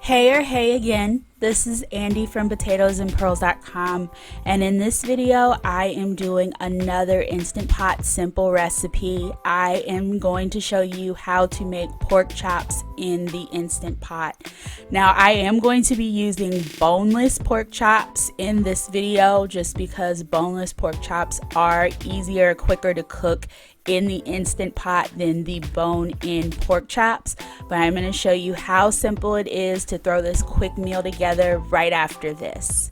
Hey again, this is Andy from potatoesandpearls.com, and in this video I am doing another Instant Pot simple recipe. I am going to show you how to make pork chops in the Instant Pot. Now I am going to be using boneless pork chops in this video just because boneless pork chops are easier, quicker to cook in the Instant Pot than the bone-in pork chops, but I'm going to show you how simple it is to throw this quick meal together right after this.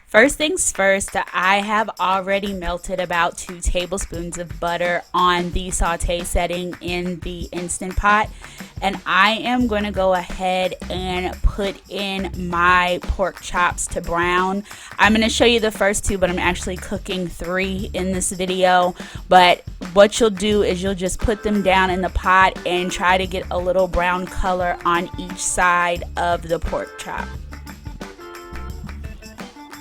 First things first, I have already melted about 2 tablespoons of butter on the saute setting in the Instant Pot, and I am going to go ahead and put in my pork chops to brown. I'm going to show you the first 2, but I'm actually cooking 3 in this video. But what you'll do is you'll just put them down in the pot and try to get a little brown color on each side of the pork chop.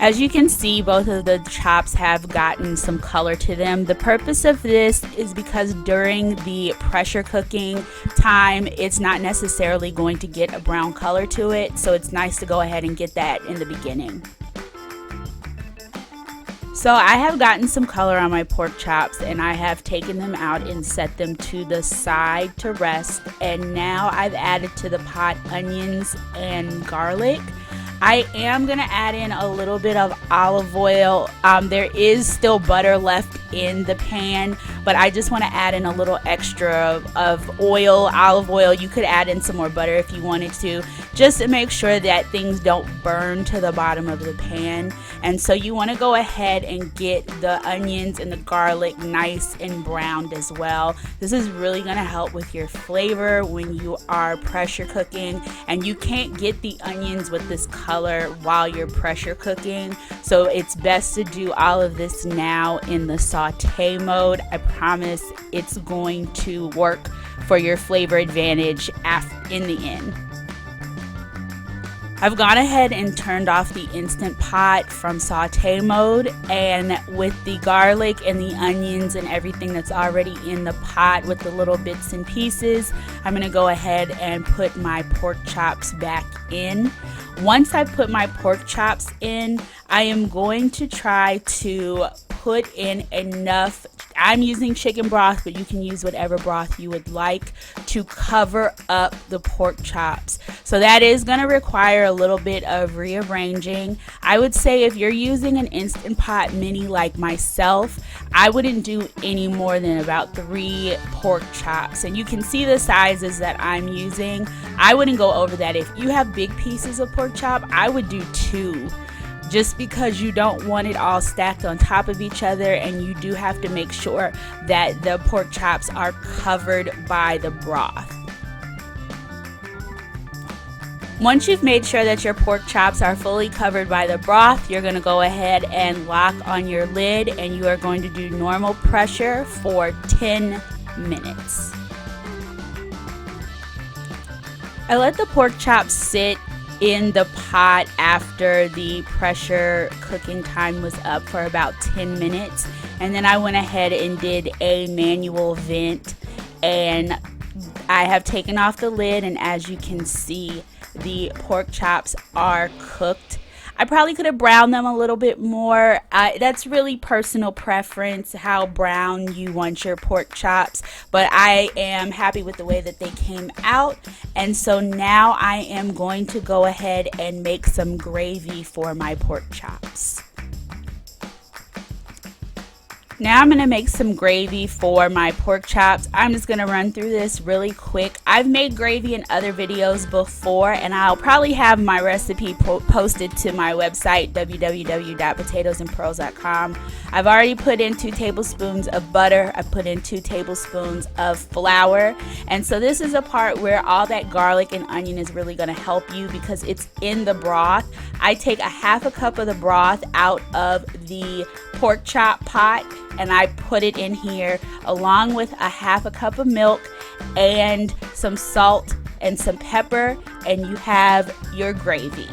As you can see, both of the chops have gotten some color to them. The purpose of this is because during the pressure cooking time, it's not necessarily going to get a brown color to it, so it's nice to go ahead and get that in the beginning. So I have gotten some color on my pork chops and I have taken them out and set them to the side to rest, and now I've added to the pot onions and garlic. I am going to add in a little bit of olive oil. There is still butter left in the pan, but I just want to add in a little extra of oil, olive oil. You could add in some more butter if you wanted to, just to make sure that things don't burn to the bottom of the pan. And so you want to go ahead and get the onions and the garlic nice and browned as well. This is really going to help with your flavor when you are pressure cooking, and you can't get the onions with this color while you're pressure cooking, so it's best to do all of this now in the saute mode. I promise it's going to work for your flavor advantage in the end. I've gone ahead and turned off the Instant Pot from saute mode, and with the garlic and the onions and everything that's already in the pot with the little bits and pieces, I'm going to go ahead and put my pork chops back in. Once I put my pork chops in, I am going to try to put in enough. I'm using chicken broth, but you can use whatever broth you would like to cover up the pork chops. So that is going to require a little bit of rearranging. I would say if you're using an Instant Pot mini like myself, I wouldn't do any more than about 3 pork chops. And you can see the sizes that I'm using. I wouldn't go over that. If you have big pieces of pork chop, I would do 2. Just because you don't want it all stacked on top of each other, and you do have to make sure that the pork chops are covered by the broth. Once you've made sure that your pork chops are fully covered by the broth, you're going to go ahead and lock on your lid, and you are going to do normal pressure for 10 minutes. I let the pork chops sit in the pot after the pressure cooking time was up for about 10 minutes, and then I went ahead and did a manual vent, and I have taken off the lid, and as you can see, the pork chops are cooked. I probably could have browned them a little bit more. That's really personal preference, how brown you want your pork chops, but I am happy with the way that they came out. And so now I am going to go ahead and make some gravy for my pork chops. Now I'm going to make some gravy for my pork chops. I'm just going to run through this really quick. I've made gravy in other videos before, and I'll probably have my recipe posted to my website, www.potatoesandpearls.com. I've already put in 2 tablespoons of butter. I put in 2 tablespoons of flour. And so this is a part where all that garlic and onion is really going to help you because it's in the broth. I take a 1/2 cup of the broth out of the pork chop pot, and I put it in here along with a 1/2 cup of milk and some salt and some pepper, and you have your gravy.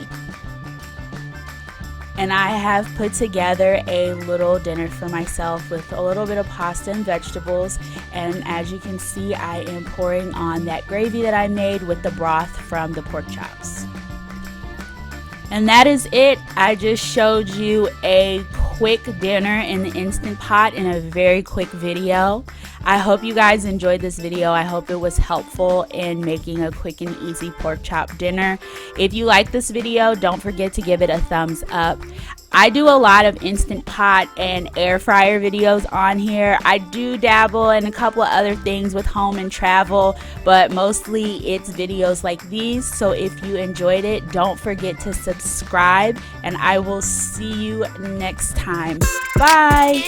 and I have put together a little dinner for myself with a little bit of pasta and vegetables. And as you can see, I am pouring on that gravy that I made with the broth from the pork chops. And that is it. I just showed you a quick dinner in the Instant Pot in a very quick video. I hope you guys enjoyed this video. I hope it was helpful in making a quick and easy pork chop dinner. If you like this video, don't forget to give it a thumbs up. I do a lot of Instant Pot and air fryer videos on here. I do dabble in a couple of other things with home and travel, but mostly it's videos like these. So if you enjoyed it, don't forget to subscribe, and I will see you next time. Bye!